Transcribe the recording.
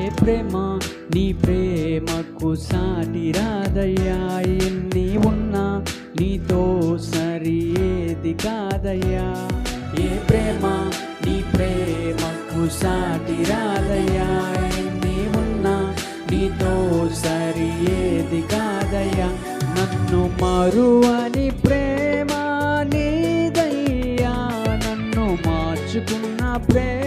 ప్రేమ నీ ప్రేమకు సాటి రాదయ్యా, ఎన్ని ఉన్నా నీతో సరి ఏది కాదయ్యా. ఏ ప్రేమ నీ ప్రేమకు సాటి రాదయ్యా, ఎన్ని ఉన్నా నీతో సరి ఏది కాదయ్యా. నన్ను మరువని ప్రేమ నీదయ్యా, నన్ను మార్చుకున్న ప్రేమ